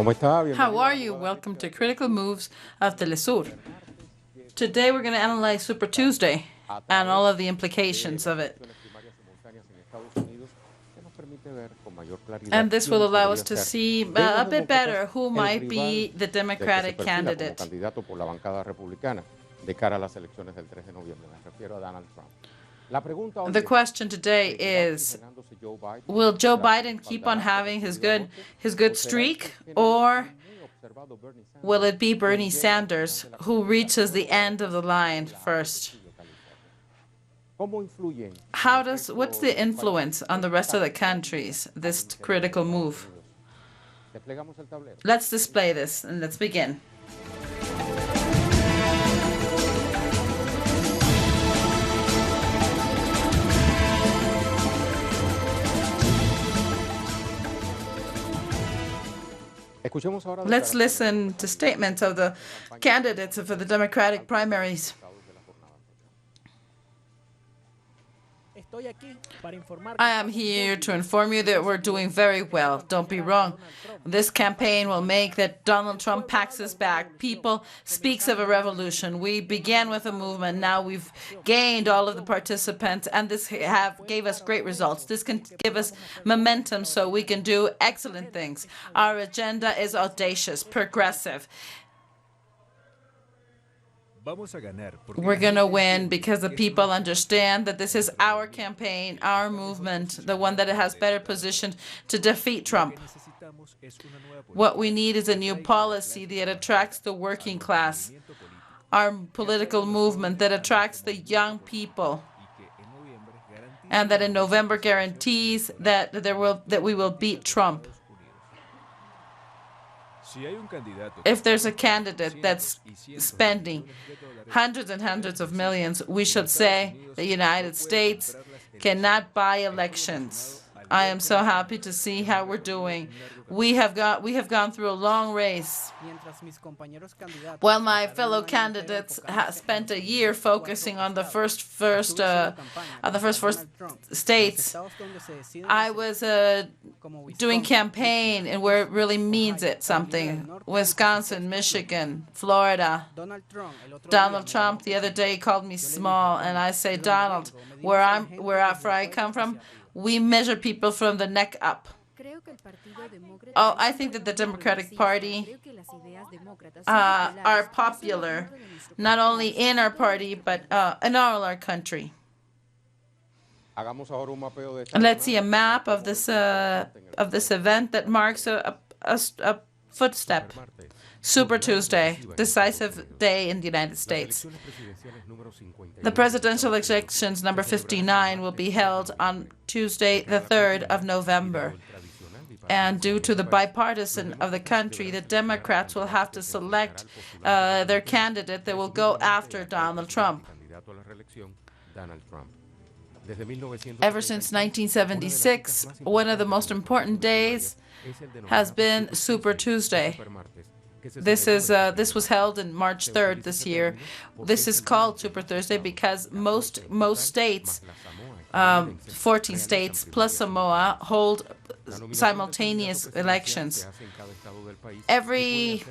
How are you? Welcome to Critical Moves of Telesur. Today we're going to analyze Super Tuesday and all of the implications of it. And this will allow us to see a bit better who might be the Democratic candidate. The question today is, will Joe Biden keep on having his good streak, or will it be Bernie Sanders who reaches the end of the line first? What's the influence on the rest of the countries, this critical move? Let's display this and let's begin. Let's listen to statements of the candidates for the Democratic primaries. I am here to inform you that we're doing very well. Don't be wrong. This campaign will make that Donald Trump packs his bag. People speaks of a revolution. We began with a movement. Now we've gained all of the participants, and this gave us great results. This can give us momentum so we can do excellent things. Our agenda is audacious, progressive. We're going to win because the people understand that this is our campaign, our movement, the one that has better positioned to defeat Trump. What we need is a new policy that attracts the working class, our political movement that attracts the young people, and that in November guarantees that we will beat Trump. If there's a candidate that's spending hundreds and hundreds of millions, we should say the United States cannot buy elections. I am so happy to see how we're doing. We have gone through a long race. While my fellow candidates spent a year focusing on the first four states, I was doing campaign and where it really means something. Wisconsin, Michigan, Florida. Donald Trump the other day called me small, and I say, Donald, where I come from, we measure people from the neck up. I think that the Democratic Party are popular, not only in our party, but in all our country. Let's see a map of this event that marks a footstep. Super Tuesday, decisive day in the United States. The presidential elections number 59 will be held on Tuesday, the 3rd of November. And due to the bipartisan of the country, the Democrats will have to select their candidate that will go after Donald Trump. Ever since 1976, one of the most important days has been Super Tuesday. This was held in March 3rd this year. This is called Super Thursday because most states, 14 states plus Samoa, hold simultaneous elections. Every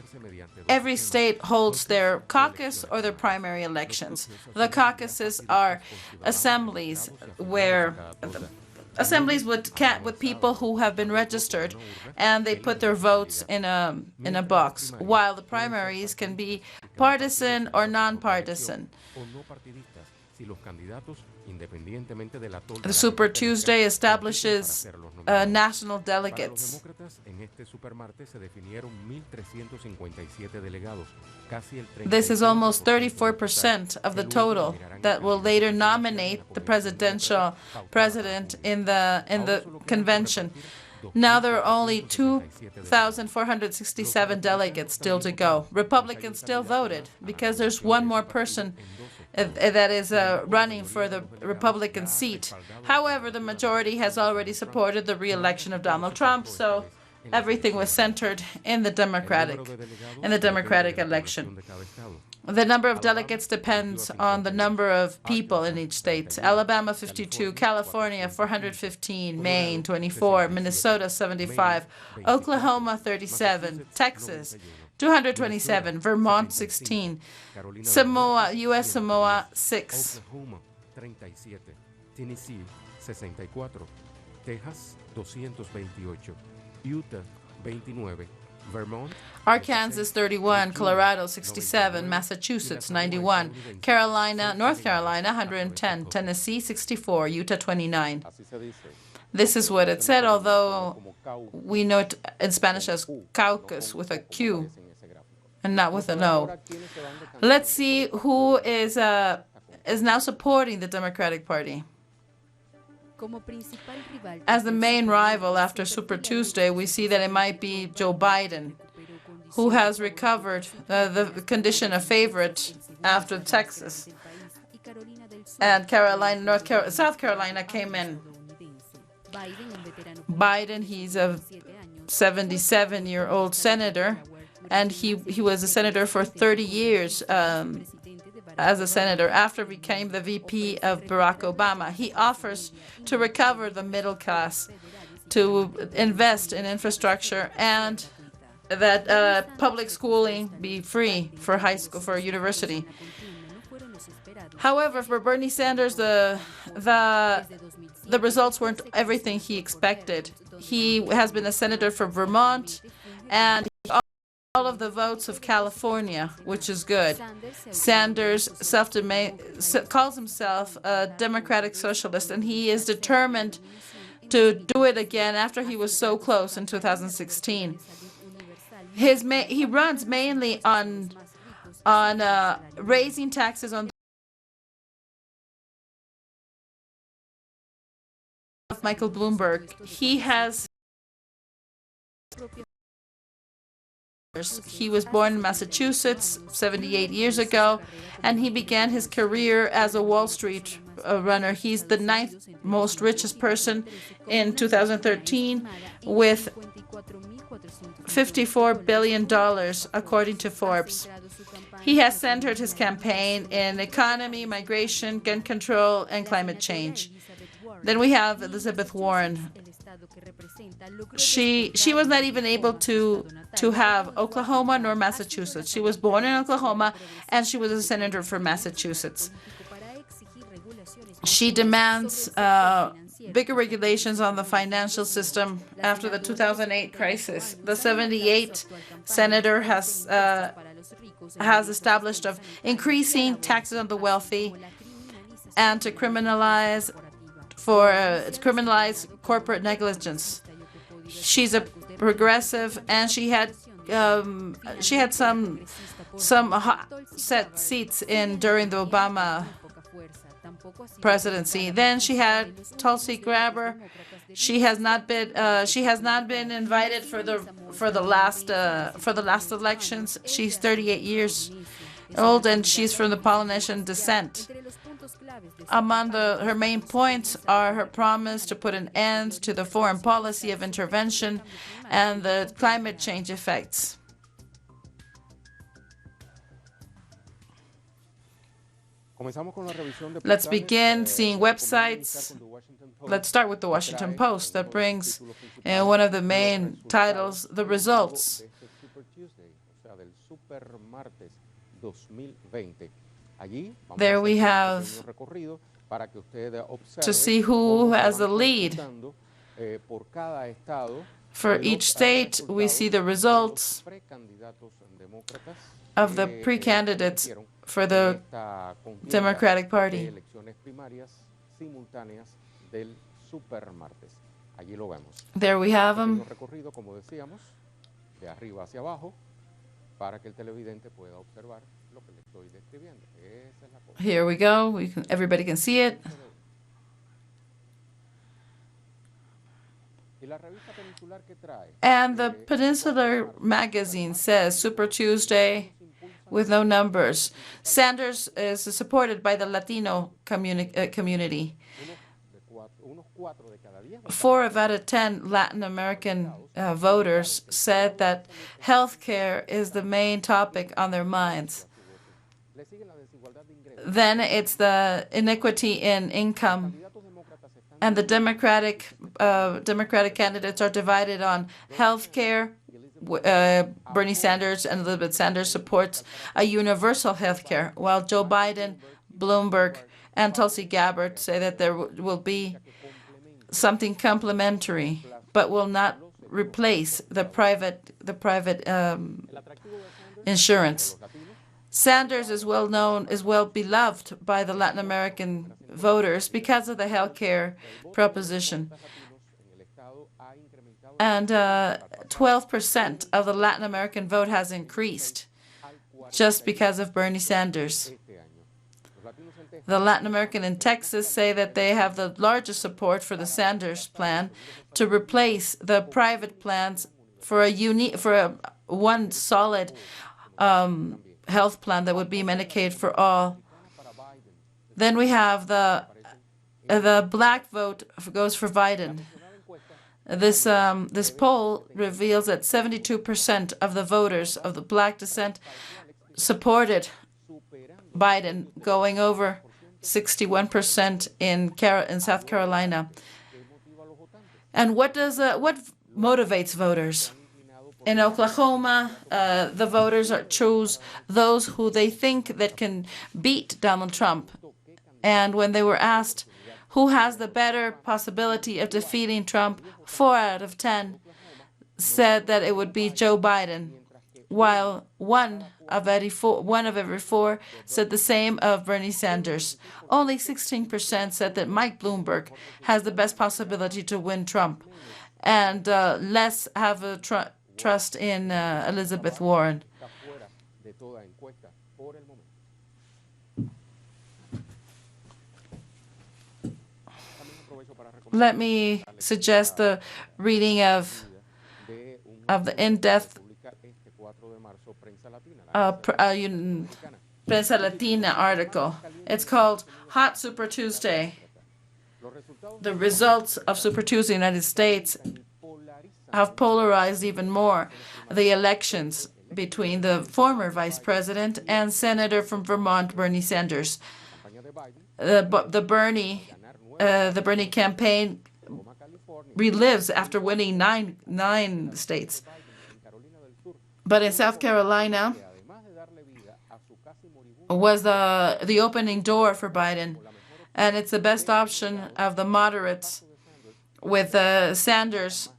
state holds their caucus or their primary elections. The caucuses are assemblies with people who have been registered, and they put their votes in a box, while the primaries can be partisan or non-partisan. The Super Tuesday establishes national delegates. This is almost 34% of the total that will later nominate the president in the convention. Now there are only 2,467 delegates still to go. Republicans still voted because there's one more person that is running for the Republican seat. However, the majority has already supported the re-election of Donald Trump, so everything was centered in the Democratic election. The number of delegates depends on the number of people in each state. Alabama 52, California 415, Maine 24, Minnesota 75, Oklahoma 37, Texas 227, Vermont 16, Samoa, U.S. Samoa 6. Oklahoma 37, Tennessee 64, Texas 228, Utah 29, Vermont, Arkansas 31, Colorado 67, Massachusetts 91, Carolina, North Carolina 110, Tennessee 64, Utah 29. This is what it said, although we know it in Spanish as caucus with a Q and not with an O. Let's see who is now supporting the Democratic Party. As the main rival after Super Tuesday, we see that it might be Joe Biden, who has recovered the condition of favorite after Texas. And South Carolina came in. Biden, he's a 77-year-old senator, and he was a senator for 30 years as a senator after he became the VP of Barack Obama. He offers to recover the middle class, to invest in infrastructure, and that public schooling be free for high school, for university. However, for Bernie Sanders, the results weren't everything he expected. He has been a senator for Vermont, and all of the votes of California, which is good. Sanders calls himself a democratic socialist, and he is determined to do it again after he was so close in 2016. He runs mainly on raising taxes on Michael Bloomberg. He was born in Massachusetts 78 years ago, and he began his career as a Wall Street runner. He's the 9th most richest person in 2013 with $54 billion, according to Forbes. He has centered his campaign in economy, migration, gun control, and climate change. Then we have Elizabeth Warren. She was not even able to have Oklahoma nor Massachusetts. She was born in Oklahoma, and she was a senator for Massachusetts. She demands bigger regulations on the financial system after the 2008 crisis. The 78 senator has established of increasing taxes on the wealthy and to criminalize corporate negligence. She's a progressive, and she had some hot set seats during the Obama presidency. Then she had Tulsi Gabbard. She has not been invited for the last elections. She's 38 years old, and she's from the Polynesian descent. Among her main points are her promise to put an end to the foreign policy of intervention and the climate change effects. Let's begin seeing websites. Let's start with the Washington Post that brings one of the main titles, the results. There we have to see who has the lead. For each state, we see the results of the pre-candidates for the Democratic Party. There we have them. Here we go. Everybody can see it. And the Peninsular magazine says Super Tuesday with no numbers. Sanders is supported by the Latino community. 4 out of 10 Latin American voters said that health care is the main topic on their minds. Then it's the inequity in income. And the Democratic candidates are divided on health care. Bernie Sanders and Elizabeth Sanders supports a universal health care, while Joe Biden, Bloomberg, and Tulsi Gabbard say that there will be something complementary, but will not replace the private insurance. Sanders is well known, is well beloved by the Latin American voters because of the health care proposition. And 12% of the Latin American vote has increased just because of Bernie Sanders. The Latin American in Texas say that they have the largest support for the Sanders plan to replace the private plans for one solid health plan that would be Medicaid for all. Then we have the black vote goes for Biden. This poll reveals that 72% of the voters of the black descent supported Biden, going over 61% in South Carolina. And what motivates voters? In Oklahoma, the voters choose those who they think that can beat Donald Trump. And when they were asked who has the better possibility of defeating Trump, 4 out of 10 said that it would be Joe Biden, while one of every four said the same of Bernie Sanders. Only 16% said that Mike Bloomberg has the best possibility to win Trump, and less have a trust in Elizabeth Warren. Let me suggest the reading of the in-depth Prensa Latina article. It's called Hot Super Tuesday. The results of Super Tuesday in the United States have polarized even more the elections between the former vice president and senator from Vermont, Bernie Sanders. The Bernie campaign relives after winning nine states. But in South Carolina was the opening door for Biden, and it's the best option of the moderates with Sanders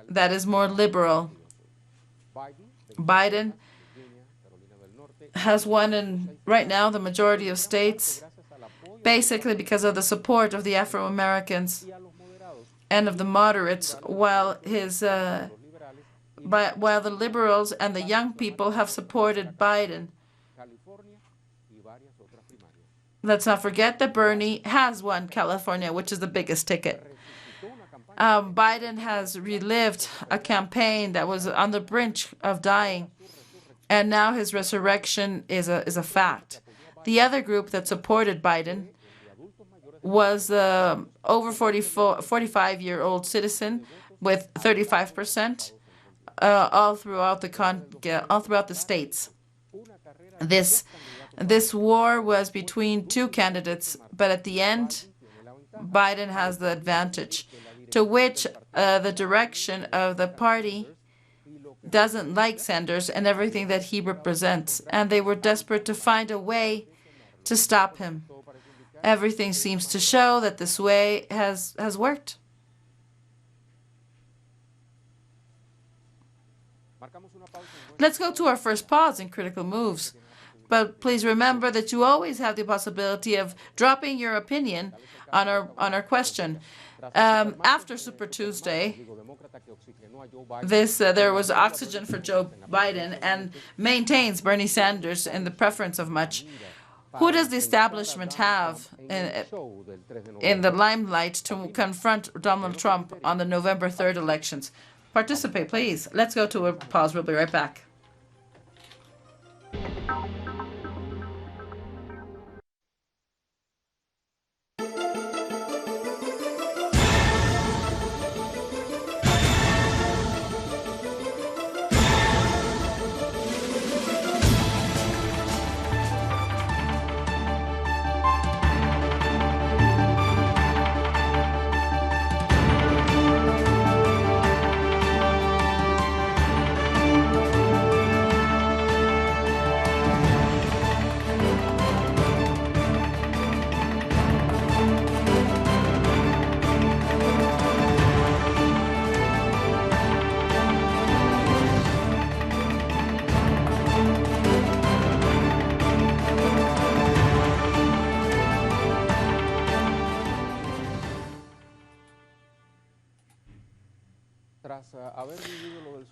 that is more liberal. Biden has won in, right now, the majority of states, basically because of the support of the Afro-Americans and of the moderates, while the liberals and the young people have supported Biden. Let's not forget that Bernie has won California, which is the biggest ticket. Biden has relived a campaign that was on the brink of dying, and now his resurrection is a fact. The other group that supported Biden was over 45-year-old citizen with 35%, all throughout the states. This war was between two candidates, but at the end, Biden has the advantage, to which the direction of the party doesn't like Sanders and everything that he represents, and they were desperate to find a way to stop him. Everything seems to show that this way has worked. Let's go to our first pause in Critical Moves. But please remember that you always have the possibility of dropping your opinion on our question. After Super Tuesday, there was oxygen for Joe Biden and maintains Bernie Sanders in the preference of much. Who does the establishment have in the limelight to confront Donald Trump on the November 3rd elections? Participate, please. Let's go to a pause. We'll be right back.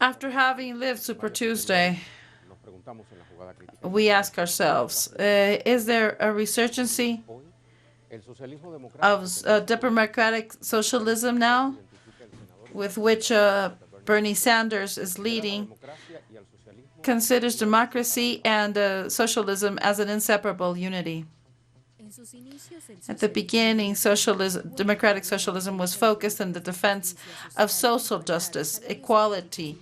After having lived Super Tuesday, we ask ourselves, is there a resurgency of democratic socialism now, with which Bernie Sanders is leading, considers democracy and socialism as an inseparable unity? At the beginning, democratic socialism was focused on the defense of social justice, equality,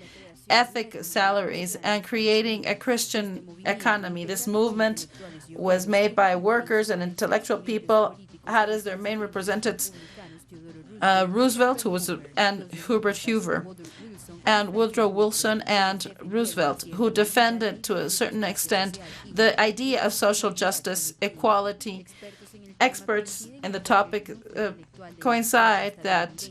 ethic salaries, and creating a Christian economy. This movement was made by workers and intellectual people, had as their main representatives Roosevelt, and Herbert Hoover, and Woodrow Wilson and Roosevelt, who defended to a certain extent the idea of social justice, equality. Experts in the topic coincide that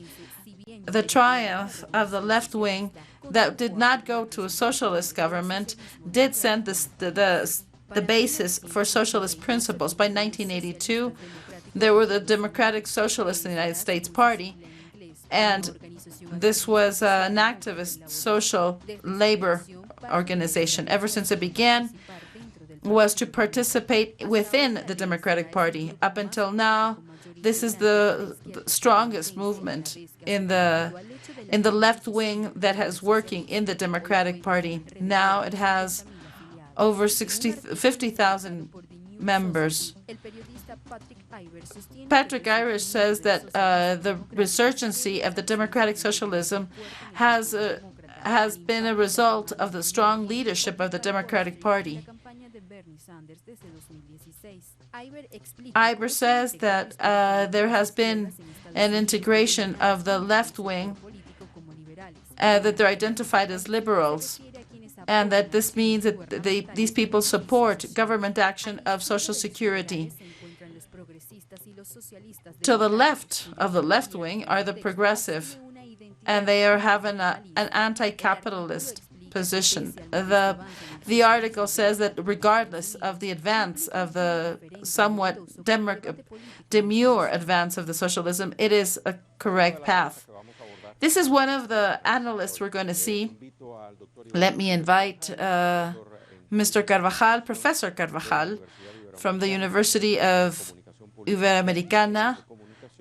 the triumph of the left wing that did not go to a socialist government did send the basis for socialist principles. By 1982, there were the Democratic Socialists in the United States Party, and this was an activist social labor organization. Ever since it began, was to participate within the Democratic Party. Up until now, this is the strongest movement in the left wing that has working in the Democratic Party. Now it has over 50,000 members. Patrick Irish says that the resurgency of the democratic socialism has been a result of the strong leadership of the Democratic Party. Iber says that there has been an integration of the left wing, that they're identified as liberals, and that this means that these people support government action of Social Security. To the left of the left wing are the progressive, and they are having an anti-capitalist position. The article says that regardless of the advance of the somewhat demure advance of the socialism, it is a correct path. This is one of the analysts we're going to see. Let me invite Mr. Carvajal, Professor Carvajal, from the University of Iberoamericana.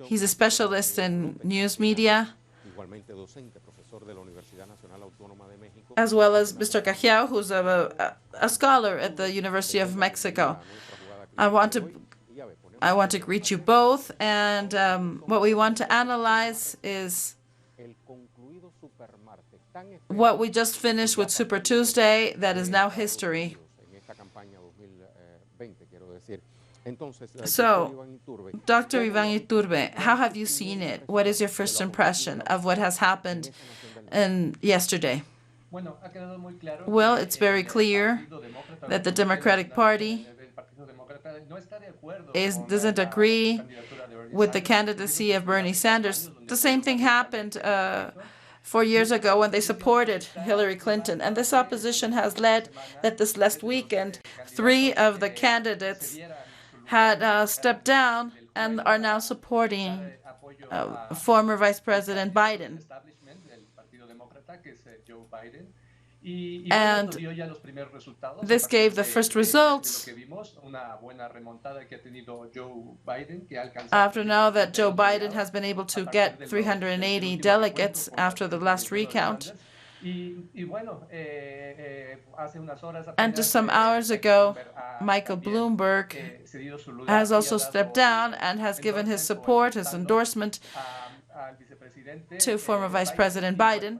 He's a specialist in news media, as well as Mr. Cajiao, who's a scholar at the University of Mexico. I want to greet you both, and what we want to analyze is what we just finished with Super Tuesday, that is now history. So, Dr. Iván Iturbe, how have you seen it? What is your first impression of what has happened yesterday? Well, it's very clear that the Democratic Party doesn't agree with the candidacy of Bernie Sanders. The same thing happened 4 years ago when they supported Hillary Clinton. And this opposition has led that this last weekend, 3 of the candidates had stepped down and are now supporting former Vice President Biden. And this gave the first results after now that Joe Biden has been able to get 380 delegates after the last recount. And just some hours ago, Michael Bloomberg has also stepped down and has given his support, his endorsement to former Vice President Biden.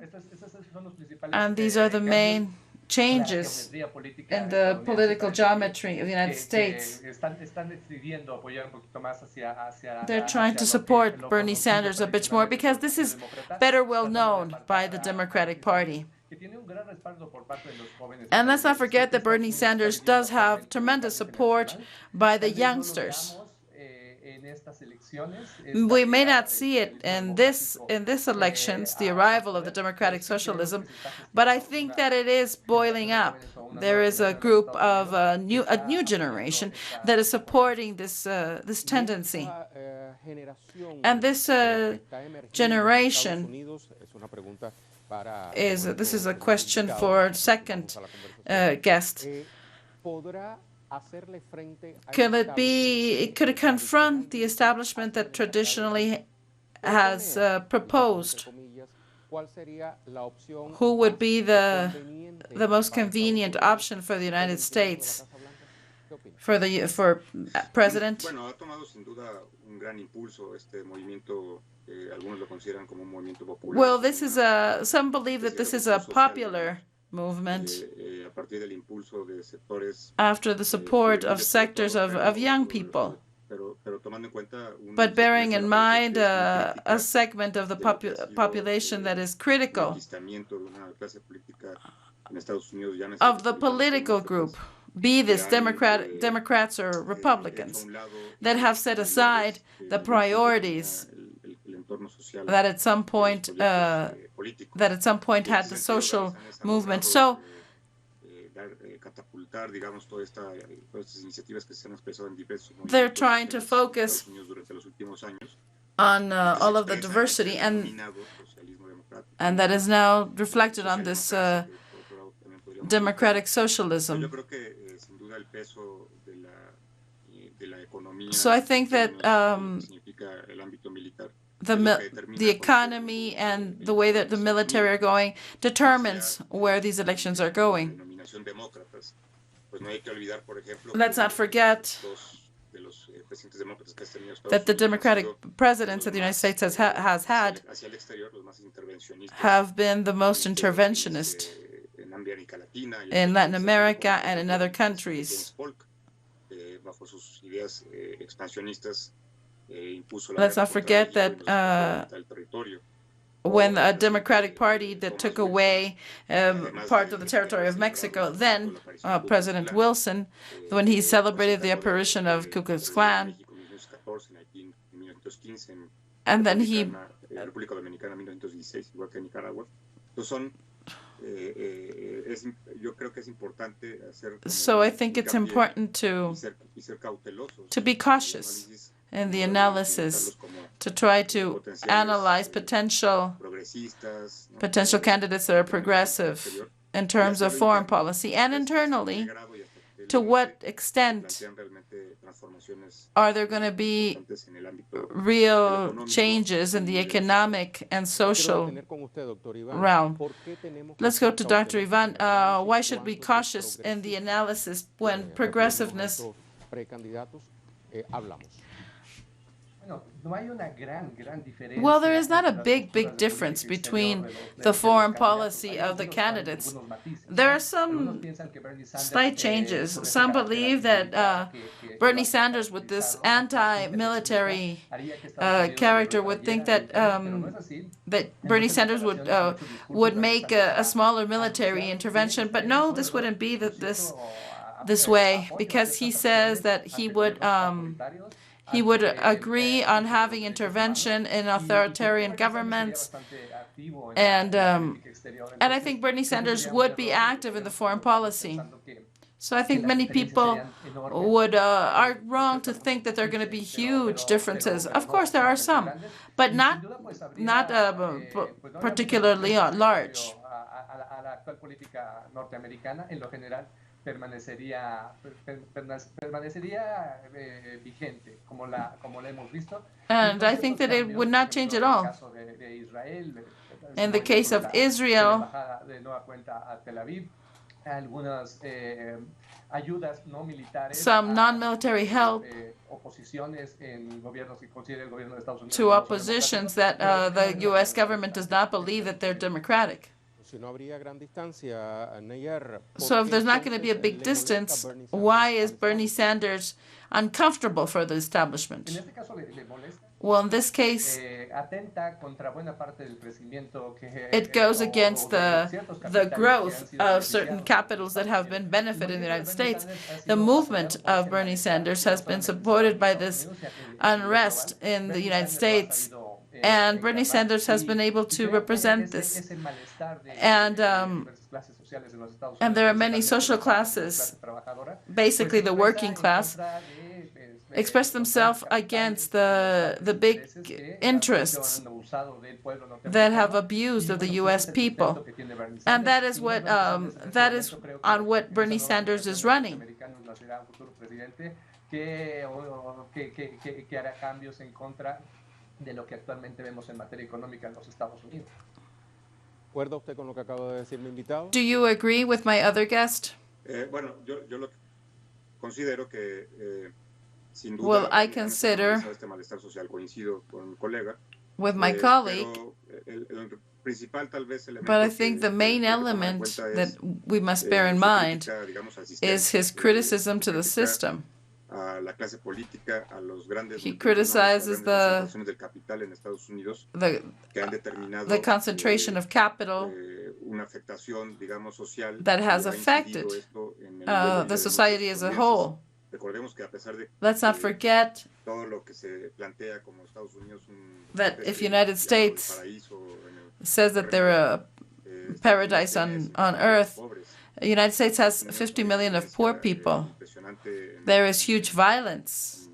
And these are the main changes in the political geometry of the United States. They're trying to support Bernie Sanders a bit more because this is better well known by the Democratic Party. And let's not forget that Bernie Sanders does have tremendous support by the youngsters. We may not see it in this elections, the arrival of the democratic socialism, but I think that it is boiling up. There is a group of a new generation that is supporting this tendency, and this generation is this is a question for second guest. Could it confront the establishment that traditionally has proposed? Who would be the most convenient option for the United States for president? Bueno, ha tomado sin duda un gran impulso este movimiento. Algunos lo consideran como un movimiento popular. Well, this is some believe that this is a popular movement A partir del impulso de sectores, after the support of sectors of young people. Pero tomando en cuenta But bearing in mind a segment of the population that is critical of the political group, be this Democrats or Republicans, that have set aside the priorities that at some point had the social movement. So they're trying to focus on all of the diversity, and that is now reflected on this democratic socialism. So I think that the economy and the way that the military are going determines where these elections are going. Let's not forget that the Democratic presidents that the United States has had have been the most interventionist in Latin America and in other countries. Let's not forget that when a Democratic Party that took away part of the territory of Mexico, then President Wilson, when he celebrated the apparition of Ku Klux Klan, and then he so I think it's important to be cautious in the analysis, to try to analyze potential candidates that are progressive in terms of foreign policy and internally. To what extent are there going to be real changes in the economic and social realm? Let's go to Dr. Ivan. Why should we be cautious in the analysis when progressiveness? Well, there is not a big difference between the foreign policy of the candidates. There are some slight changes. Some believe that Bernie Sanders, with this anti-military character, would think that Bernie Sanders would make a smaller military intervention. But no, this wouldn't be this way, because he says that he would agree on having intervention in authoritarian governments, and I think Bernie Sanders would be active in the foreign policy. So I think many people are wrong to think that there are going to be huge differences. Of course, there are some, but not particularly large. And I think that it would not change at all. In the case of Israel, some non-military help to oppositions that the U.S. government does not believe that they're democratic. So if there's not going to be a big distance, why is Bernie Sanders uncomfortable for the establishment? Well, in this case, it goes against the growth of certain capitals that have been benefited in the United States. The movement of Bernie Sanders has been supported by this unrest in the United States, and Bernie Sanders has been able to represent this. And there are many social classes, basically the working class, express themselves against the big interests that have abused of the U.S. people, and that is on what Bernie Sanders is running. De lo que actualmente vemos en materia económica en los Estados Unidos. ¿Acuerda usted con lo que acaba de decir mi invitado? Do you agree with my other guest? Bueno, yo lo considero que sin duda Well, I consider este malestar social, coincido con mi colega, with my colleague, pero el principal tal vez elemento but I think the main element that we must bear in mind is his criticism to the system. A la clase política, a los grandes He criticizes the concentration of capital una afectación, digamos, social that has affected the society as a whole. Recordemos que a pesar de Let's not forget todo lo que se plantea como Estados Unidos that if United States says that they're a paradise on earth, the United States has 50 million of poor people. There is huge violence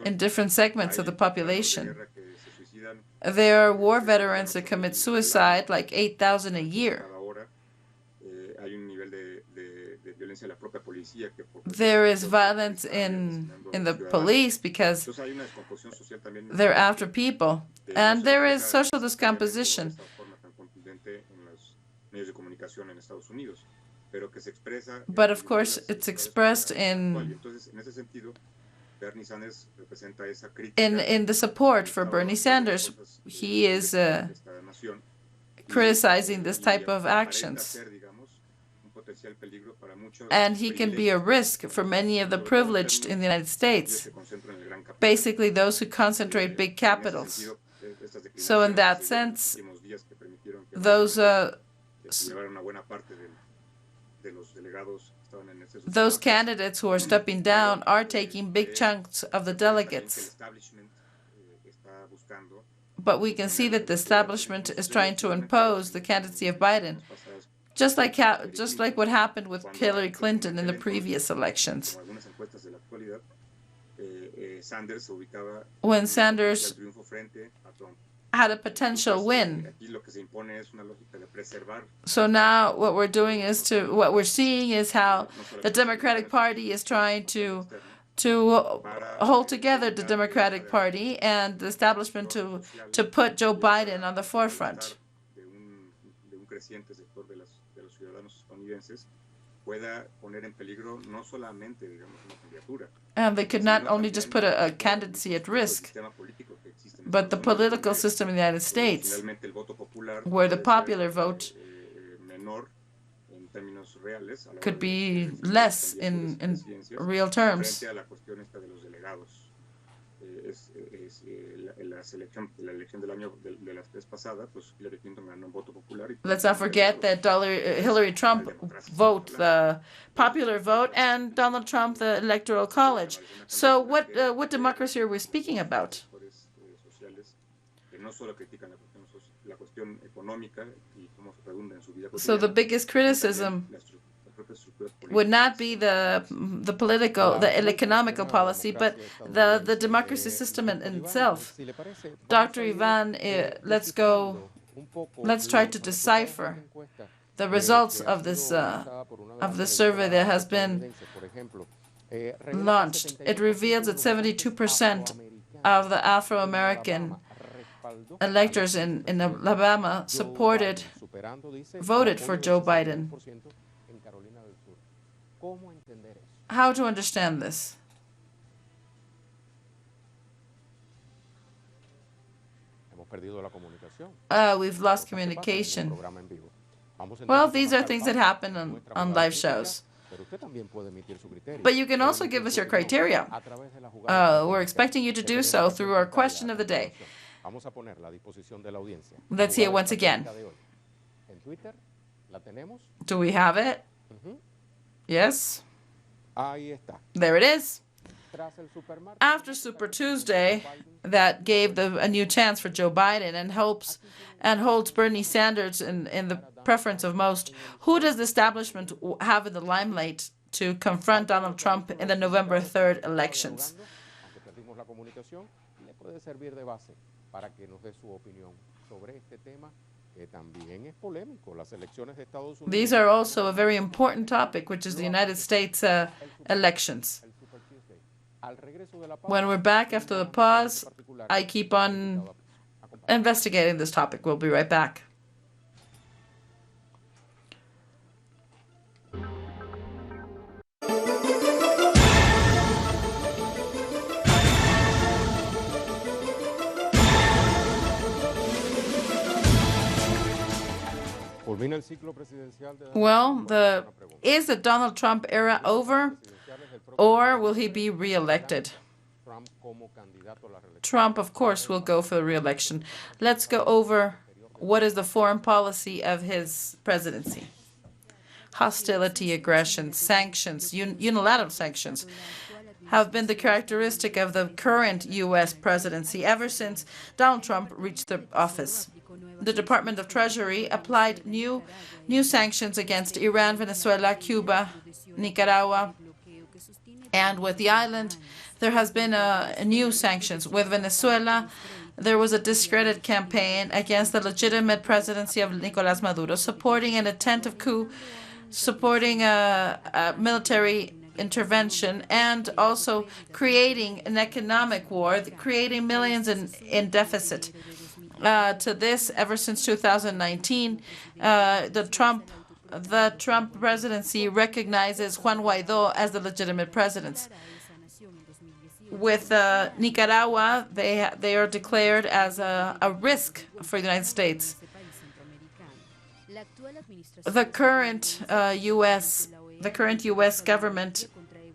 in different segments of the population. There are war veterans that commit suicide, like 8,000 a year. There is violence in the police because they're after people, and there is social discomposition. But of course, it's expressed in the support for Bernie Sanders. He is criticizing this type of actions. And he can be a risk for many of the privileged in the United States, basically those who concentrate big capitals. So in that sense, those candidates who are stepping down are taking big chunks of the delegates. But we can see that the establishment is trying to impose the candidacy of Biden, just like what happened with Hillary Clinton in the previous elections. When Sanders had a potential win. So now what we're seeing is how the Democratic Party is trying to hold together the Democratic Party and the establishment to put Joe Biden on the forefront. And they could not only just put a candidacy at risk, but the political system in the United States, where the popular vote could be less in real terms. Let's not forget that Hillary Trump vote the popular vote and Donald Trump the Electoral College. So what democracy are we speaking about? So the biggest criticism would not be the economical policy, but the democracy system in itself. Dr. Ivan, let's try to decipher the results of this survey that has been launched. It reveals that 72% of the Afro-American electors in Alabama voted for Joe Biden. How to understand this? We've lost communication. Well, these are things that happen on live shows. But you can also give us your criteria. We're expecting you to do so through our question of the day. Let's see it once again. Do we have it? Yes. There it is. After Super Tuesday, that gave a new chance for Joe Biden and holds Bernie Sanders in the preference of most. Who does the establishment have in the limelight to confront Donald Trump in the November 3rd elections. Aunque perdimos la comunicación, le puede servir de base para que nos dé su opinión sobre este tema que también es polémico. Las elecciones de Estados Unidos. These are also a very important topic, which is the United States elections. When we're back after the pause, I keep on investigating this topic. We'll be right back. Well, is the Donald Trump era over, or will he be reelected? Trump, of course, will go for the reelection. Let's go over what is the foreign policy of his presidency. Hostility, aggression, sanctions, unilateral sanctions have been the characteristic of the current U.S. presidency ever since Donald Trump reached the office. The Department of Treasury applied new sanctions against Iran, Venezuela, Cuba, Nicaragua, and with the island, there has been new sanctions. With Venezuela, there was a discredit campaign against the legitimate presidency of Nicolás Maduro, supporting an attempt coup, supporting a military intervention, and also creating an economic war, creating millions in deficit. To this, ever since 2019, the Trump presidency recognizes Juan Guaidó as the legitimate president. With Nicaragua, they are declared as a risk for the United States. The current U.S. government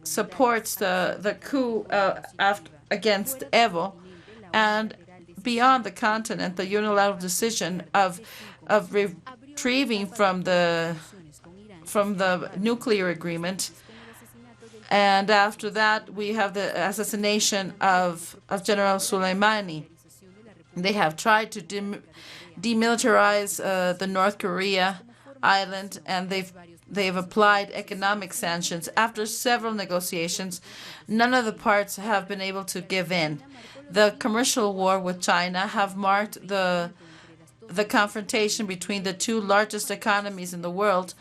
supports the coup against Evo, and beyond the continent, the unilateral decision of retrieving from the nuclear agreement. And after that, we have the assassination of General Soleimani. They have tried to demilitarize the North Korea island, and they've applied economic sanctions. After several negotiations, none of the parts have been able to give in. The commercial war with China have marked the confrontation between the two largest economies in the world.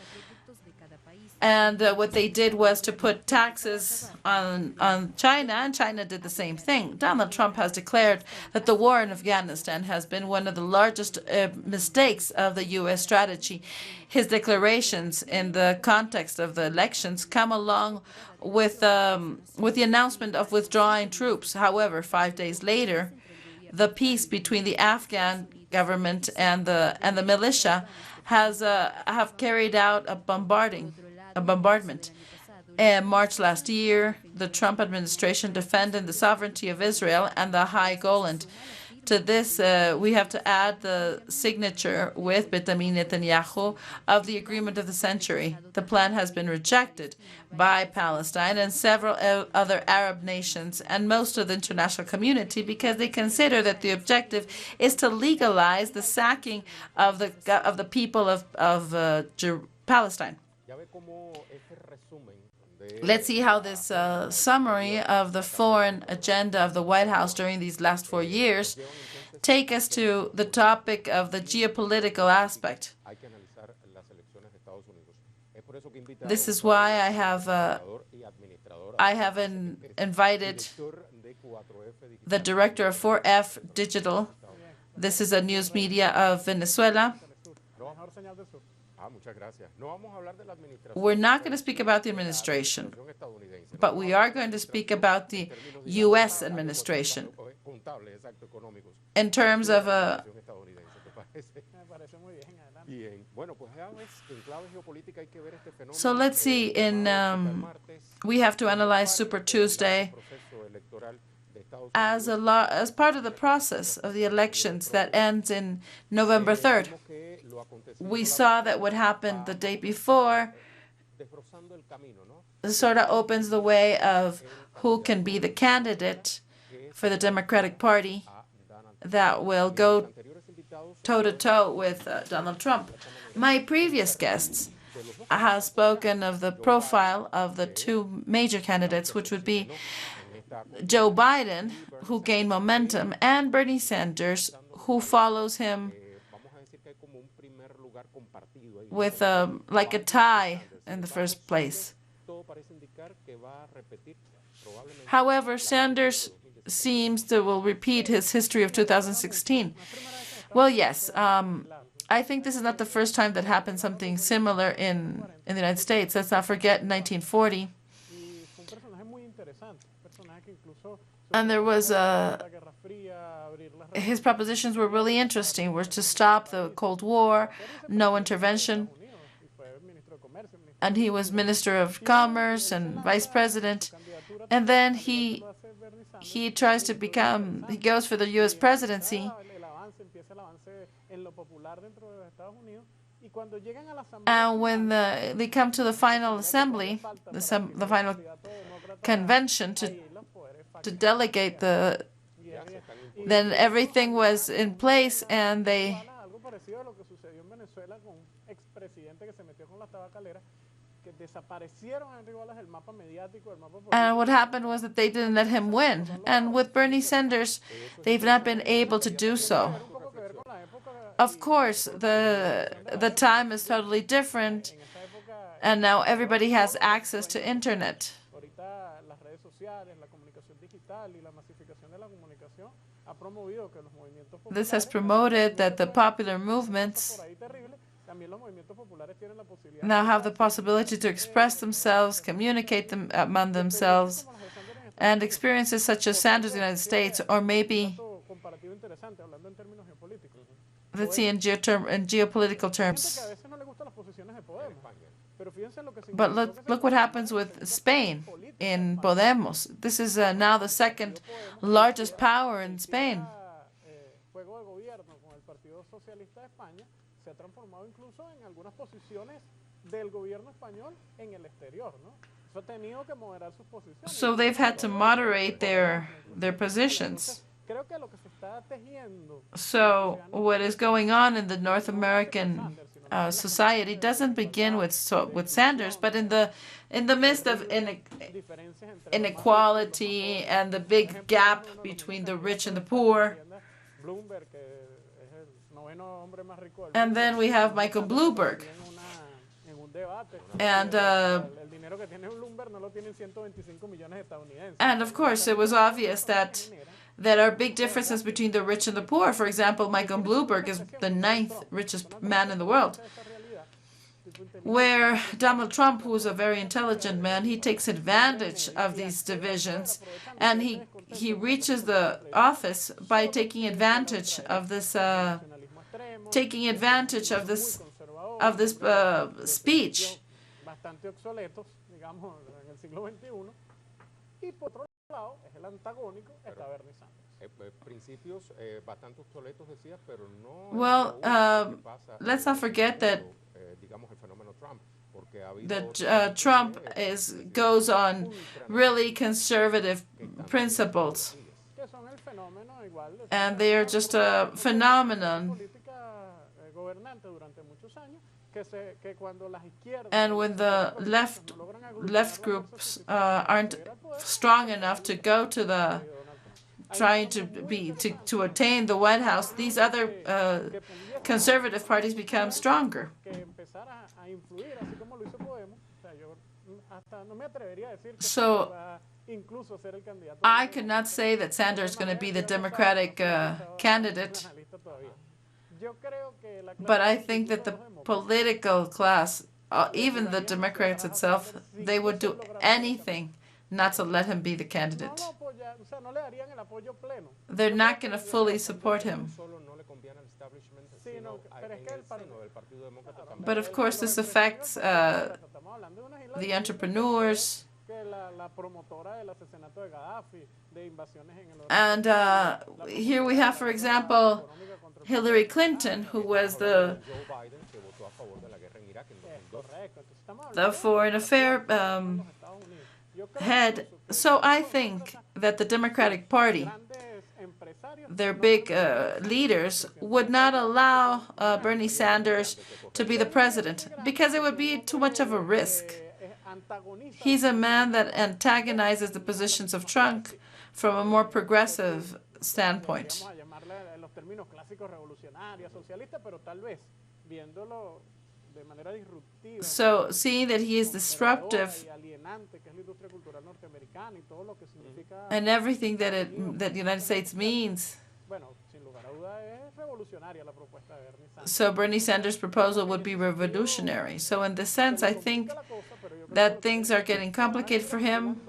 And what they did was to put taxes on China, and China did the same thing. Donald Trump has declared that the war in Afghanistan has been one of the largest mistakes of the U.S. strategy. His declarations in the context of the elections come along with the announcement of withdrawing troops. However, 5 days later, the peace between the Afghan government and the militia have carried out a bombardment. In March last year, the Trump administration defended the sovereignty of Israel and the High Golan. To this, we have to add the signature with Benjamin Netanyahu of the agreement of the century. The plan has been rejected by Palestine and several other Arab nations and most of the international community because they consider that the objective is to legalize the sacking of the people of Palestine. Let's see how this summary of the foreign agenda of the White House during these last 4 years take us to the topic of the geopolitical aspect. This is why I have invited the director of 4F Digital. This is a news media of Venezuela. We're not going to speak about the administration, but we are going to speak about the U.S. administration in terms of a... So let's see, we have to analyze Super Tuesday as part of the process of the elections that ends in November 3rd. We saw that what happened the day before sort of opens the way of who can be the candidate for the Democratic Party that will go toe-to-toe with Donald Trump. My previous guests has spoken of the profile of the two major candidates, which would be Joe Biden, who gained momentum, and Bernie Sanders, who follows him with like a tie in the first place. However, Sanders seems to will repeat his history of 2016. Well, yes, I think this is not the first time that happened something similar in the United States. Let's not forget 1940. And there was his propositions were really interesting, were to stop the Cold War, no intervention. And he was Minister of Commerce and Vice President. And then he tries to become, he goes for the U.S. presidency. And when they come to the final assembly, the final convention to delegate then everything was in place, and and what happened was that they didn't let him win. And with Bernie Sanders, they've not been able to do so. Of course, the time is totally different, and now everybody has access to internet. This has promoted that the popular movements now have the possibility to express themselves, communicate them among themselves, and experiences such as Sanders in the United States, or maybe, let's see, in geopolitical terms. But look what happens with Spain in Podemos. This is now the second largest power in Spain. So they've had to moderate their positions. So what is going on in the North American society doesn't begin with Sanders, but in the midst of inequality and the big gap between the rich and the poor. And then we have Michael Bloomberg. And of course, it was obvious that there are big differences between the rich and the poor. For example, Michael Bloomberg is the 9th richest man in the world. Where Donald Trump, who is a very intelligent man, he takes advantage of these divisions, and he reaches the office by taking advantage of this speech. Well, let's not forget that Trump goes on really conservative principles, and they are just a phenomenon. And when the left groups aren't strong enough to go to trying to attain the White House, these other conservative parties become stronger. So I could not say that Sanders is going to be the Democratic candidate, but I think that the political class, even the Democrats itself, they would do anything not to let him be the candidate. They're not going to fully support him. But of course, this affects the entrepreneurs. And here we have, for example, Hillary Clinton, who was the foreign affairs head. So I think that the Democratic Party their big leaders would not allow Bernie Sanders to be the president because it would be too much of a risk. He's a man that antagonizes the positions of Trump from a more progressive standpoint. So seeing that he is disruptive and everything that the United States means, so Bernie Sanders' proposal would be revolutionary. So in this sense, I think that things are getting complicated for him,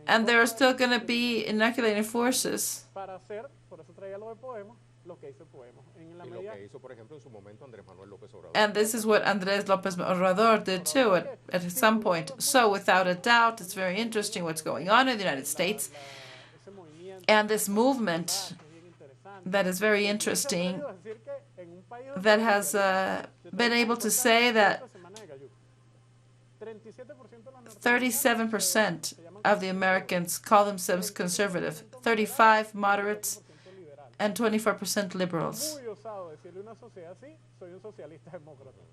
and there are still going to be inoculating forces. And this is what Andrés López Obrador did too at some point. So without a doubt, it's very interesting what's going on in the United States. And this movement that is very interesting, that has been able to say that 37% of the Americans call themselves conservative, 35% moderates, and 24% liberals.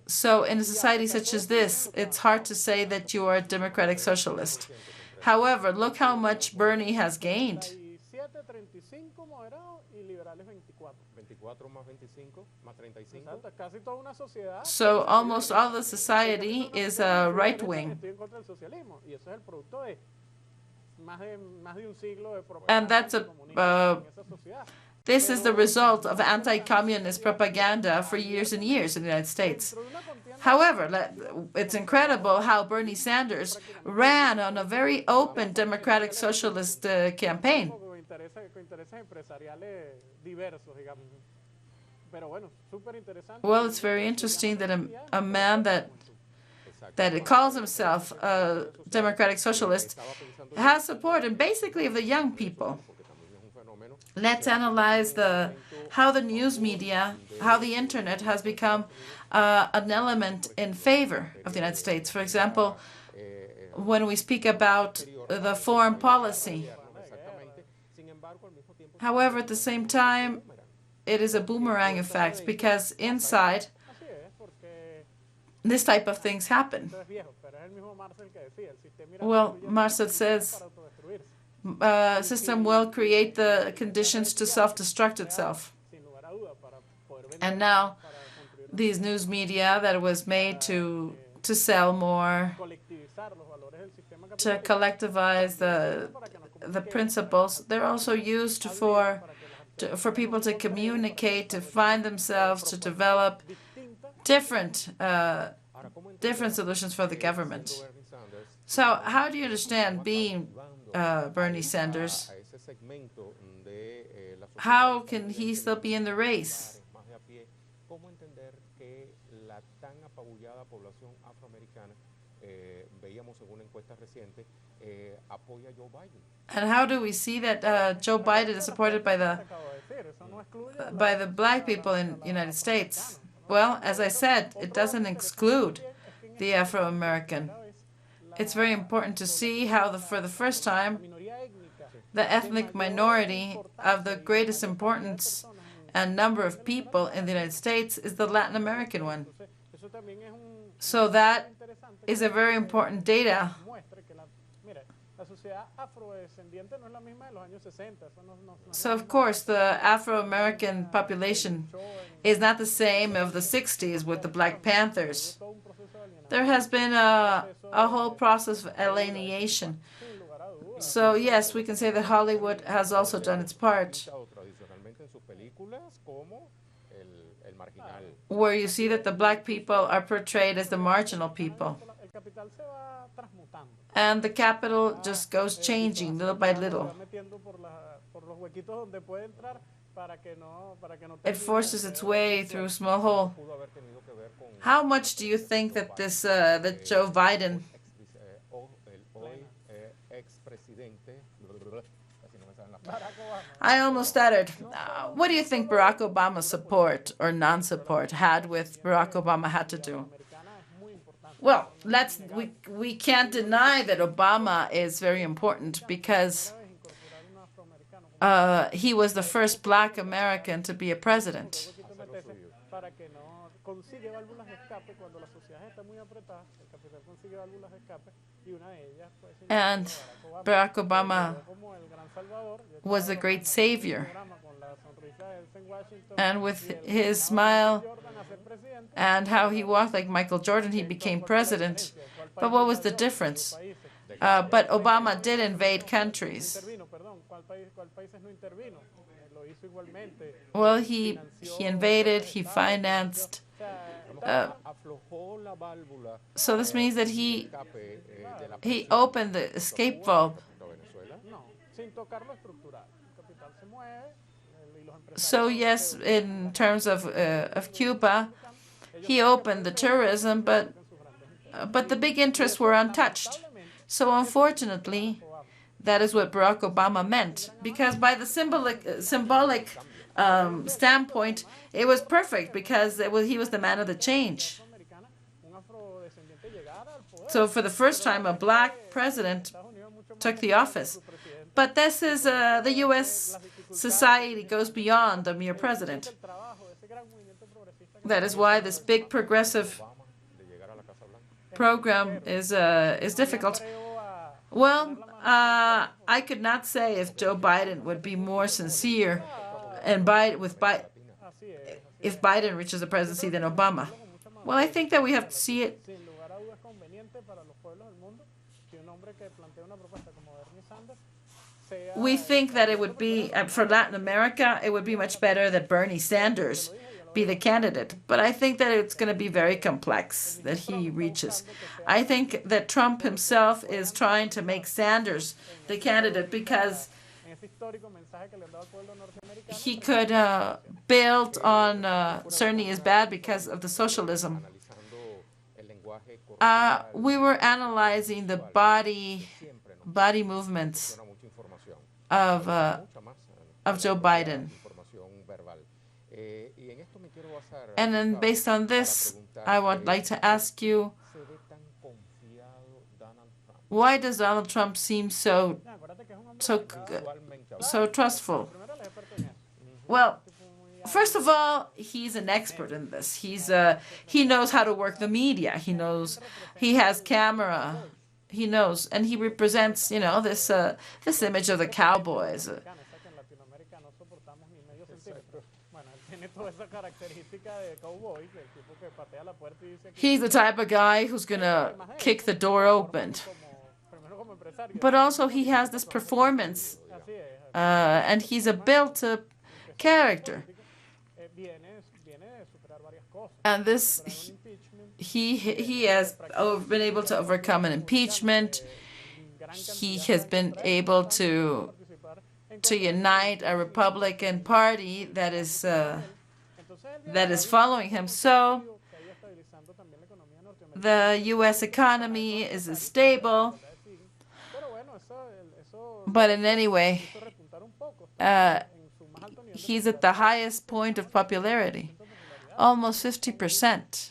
So in a society such as this, it's hard to say that you are a democratic socialist. However, look how much Bernie has gained. So almost all the society is right wing. And that's this is the result of anti-communist propaganda for years and years in the United States. However, it's incredible how Bernie Sanders ran on a very open democratic socialist campaign. Well, it's very interesting that a man that calls himself a democratic socialist has support, and basically of the young people. Let's analyze how the news media, how the internet has become an element in favor of the United States. For example, when we speak about the foreign policy. However, at the same time, it is a boomerang effect because inside, this type of things happen. Well, Marcel says, system will create the conditions to self-destruct itself. And now, these news media that was made to sell more, to collectivize the principles, they're also used for people to communicate, to find themselves, to develop different solutions for the government. So how do you understand being Bernie Sanders? How can he still be in the race? And how do we see that Joe Biden is supported by the black people in the United States? Well, as I said, it doesn't exclude the Afro-American. It's very important to see how, for the first time, the ethnic minority of the greatest importance and number of people in the United States is the Latin American one. So that is a very important data. So, of course, the Afro-American population is not the same of the 60s with the Black Panthers. There has been a whole process of alienation. So, yes, we can say that Hollywood has also done its part, where you see that the black people are portrayed as the marginal people. And the capital just goes changing little by little. It forces its way through a small hole. How much do you think that that Joe Biden, I almost stuttered. What do you think Barack Obama's support or non-support Barack Obama had to do? Well, we can't deny that Obama is very important because he was the first black American to be a president. Para que no consigue válvulas de escape cuando la sociedad está muy apretada, el capital consigue válvulas de escape y una de ellas pues And Barack Obama como el gran salvador was a great savior. And with his smile and how he walked like Michael Jordan, he became president. But what was the difference? But Obama did invade countries. Well, he invaded, he financed. So this means that he opened the escape valve. So yes, in terms of Cuba, he opened the tourism, but the big interests were untouched. So unfortunately, that is what Barack Obama meant, because by the symbolic standpoint, it was perfect because he was the man of the change. So for the first time, a black president took the office. But this is the U.S. society goes beyond the mere president. That is why this big progressive program is difficult. Well, I could not say if Joe Biden would be more sincere and if Biden reaches the presidency than Obama. Well, I think that we have to see it. We think that it would be, for Latin America, it would be much better that Bernie Sanders be the candidate. But I think that it's going to be very complex that he reaches. I think that Trump himself is trying to make Sanders the candidate because he could build on, certainly is bad because of the socialism. We were analyzing the body movements of Joe Biden. And then based on this, I would like to ask you, why does Donald Trump seem so trustful? Well, first of all, he's an expert in this. He knows how to work the media. He has camera. He knows, and he represents, this image of the cowboys. He's the type of guy who's gonna kick the door open. But also he has this performance, and he's a built-up character. And this, he has been able to overcome an impeachment. He has been able to unite a Republican Party that is following him. So the U.S. economy is stable. But in any way, he's at the highest point of popularity, almost 50%,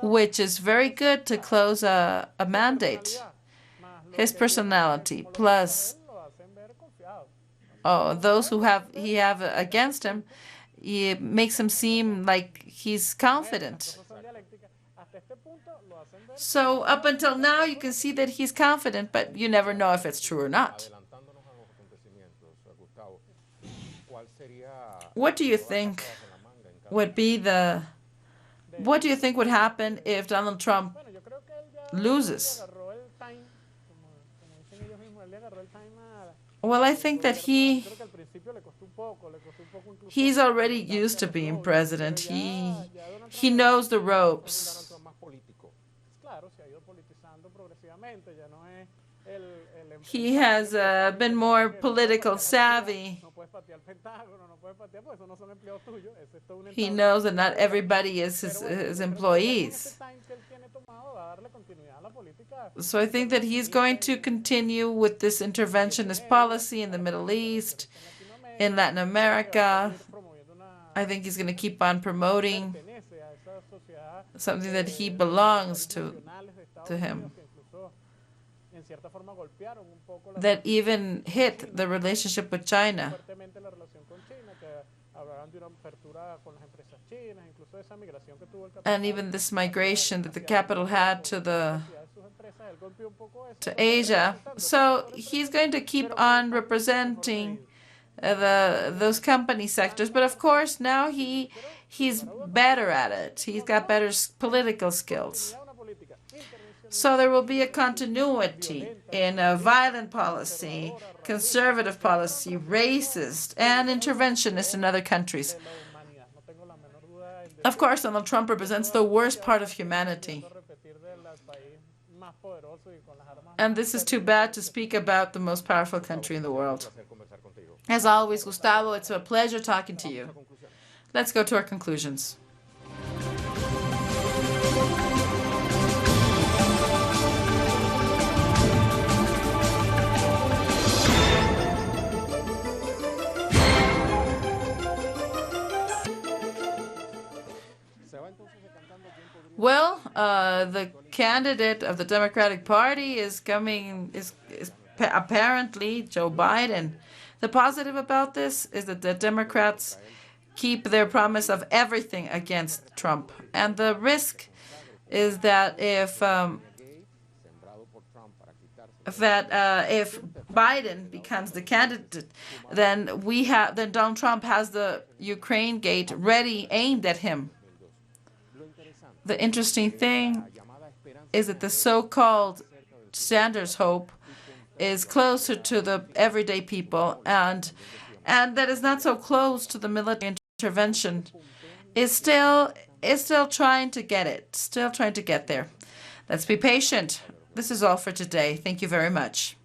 which is very good to close a mandate. His personality, plus those who he have against him, it makes him seem like he's confident. So up until now, you can see that he's confident, but you never know if it's true or not. What do you think would happen if Donald Trump loses? Well, I think that he's already used to being president. He knows the ropes. He has been more political savvy. He knows that not everybody is his employees. So I think that he's going to continue with this interventionist policy in the Middle East, in Latin America. I think he's going to keep on promoting something that he belongs to him. en cierta forma golpearon un poco la that even hit the relationship with China. fuertemente la relación con China, que hablaban de una apertura con las empresas chinas, incluso esa migración que tuvo el capital And even this migration that the capital had to hacia sus empresas, él golpeó un poco eso, to Asia. So he's going to keep on representing those company sectors, but of course now he's better at it. He's got better political skills. una política So there will be a continuity in a violent policy, conservative policy, racist, and interventionist in other countries. de la humanidad. No tengo la menor duda en Of course, Donald Trump represents the worst part of humanity. repetir del país más poderoso y con las armas. And this is too bad to speak about the most powerful country in the world. placer conversar contigo. As always, Gustavo, it's a pleasure talking to you. Let's go to our conclusions. Se va entonces decantando quién podría Well, the candidate of the Democratic Party is apparently Joe Biden. The positive about this is that the Democrats keep their promise of everything against Trump. And the risk is that if sembrado por Trump para quitarse if Biden becomes the candidate, then Donald Trump has the Ukraine gate ready, aimed at him. The interesting thing is that the so-called Sanders hope is closer to the everyday people, and that is not so close to the military intervention. Is still trying to get it, still trying to get there. Let's be patient. This is all for today. Thank you very much.